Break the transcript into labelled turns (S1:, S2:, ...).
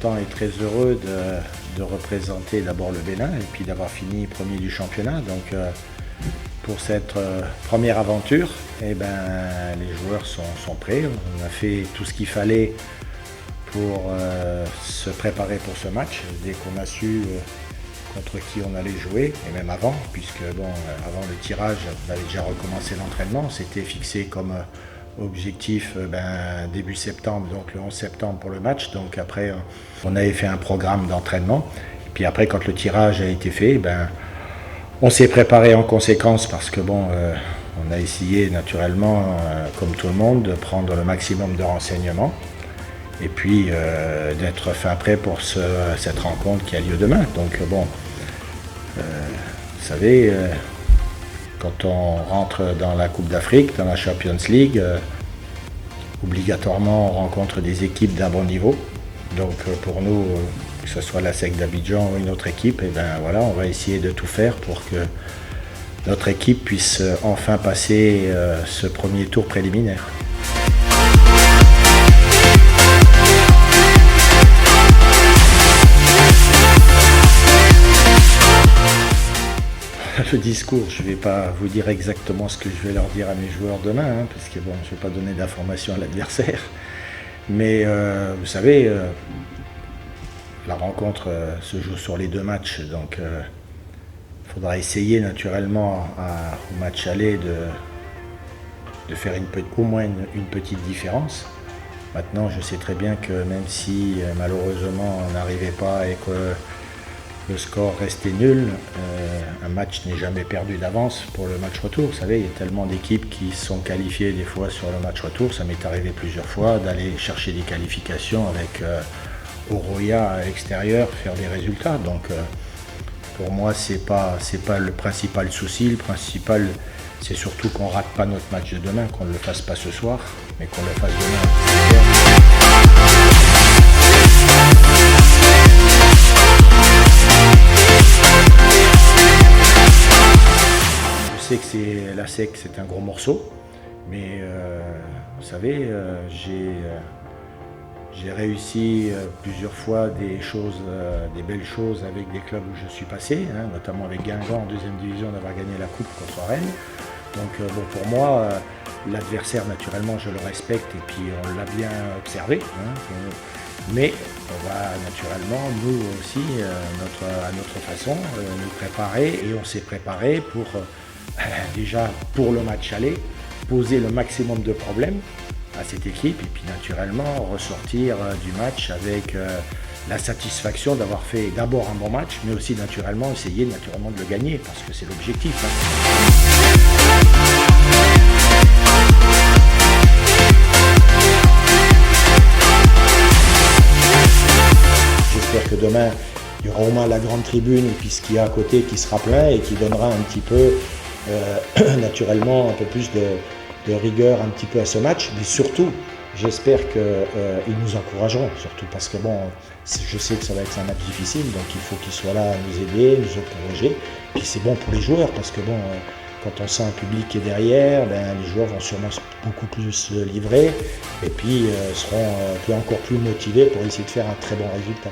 S1: content et très heureux de représenter d'abord le Bénin et puis d'avoir fini premier du championnat. Donc pour cette première aventure, eh ben, les joueurs sont prêts. On a fait tout ce qu'il fallait pour se préparer pour ce match. Dès qu'on a su contre qui on allait jouer, et même avant, puisque bon, avant le tirage, on avait déjà recommencé l'entraînement. C'était fixé comme objectif début septembre, donc le 11 septembre pour le match. Donc après, on avait fait un programme d'entraînement. Et puis après, quand le tirage a été fait, on s'est préparé en conséquence parce que bon, on a essayé naturellement, comme tout le monde, de prendre le maximum de renseignements et puis d'être fin prêt pour cette rencontre qui a lieu demain. Donc bon, vous savez, quand on rentre dans la Coupe d'Afrique, dans la Champions League, obligatoirement on rencontre des équipes d'un bon niveau. Donc pour nous, que ce soit la SEC d'Abidjan ou une autre équipe, et ben voilà, on va essayer de tout faire pour que notre équipe puisse enfin passer ce premier tour préliminaire. Le discours, je ne vais pas vous dire exactement ce que je vais leur dire à mes joueurs demain, parce que bon, je ne vais pas donner d'informations à l'adversaire. Mais vous savez, la rencontre se joue sur les deux matchs, donc il faudra essayer naturellement au match aller de faire au moins une petite différence. Maintenant, je sais très bien que même si malheureusement on n'arrivait pas et que le score restait nul, un match n'est jamais perdu d'avance pour le match retour. Vous savez, il y a tellement d'équipes qui sont qualifiées des fois sur le match retour. Ça m'est arrivé plusieurs fois d'aller chercher des qualifications avec Oroya à l'extérieur, faire des résultats. Donc pour moi, c'est pas le principal souci. Le principal, c'est surtout qu'on ne rate pas notre match de demain, qu'on ne le fasse pas ce soir, mais qu'on le fasse demain. Je sais que la SEC, c'est un gros morceau, mais vous savez, j'ai réussi plusieurs fois des belles choses avec des clubs où je suis passé, notamment avec Guingamp en deuxième division, d'avoir gagné la coupe contre Rennes. Donc bon, pour moi, l'adversaire, naturellement, je le respecte et puis on l'a bien observé. Mais on va naturellement, nous aussi, à notre façon, nous préparer, et on s'est préparé pour déjà pour le match aller, poser le maximum de problèmes à cette équipe et puis naturellement ressortir du match avec la satisfaction d'avoir fait d'abord un bon match, mais aussi naturellement essayer de le gagner parce que c'est l'objectif. J'espère que demain il y aura au moins la grande tribune et puis ce qu'il y a à côté qui sera plein et qui donnera un petit peu naturellement un peu plus de rigueur un petit peu à ce match, mais surtout j'espère qu'ils nous encourageront, surtout parce que bon, je sais que ça va être un match difficile, donc il faut qu'ils soient là à nous aider, nous encourager, puis c'est bon pour les joueurs parce que bon, quand on sent un public qui est derrière, les joueurs vont sûrement beaucoup plus se livrer et puis seront encore plus motivés pour essayer de faire un très bon résultat.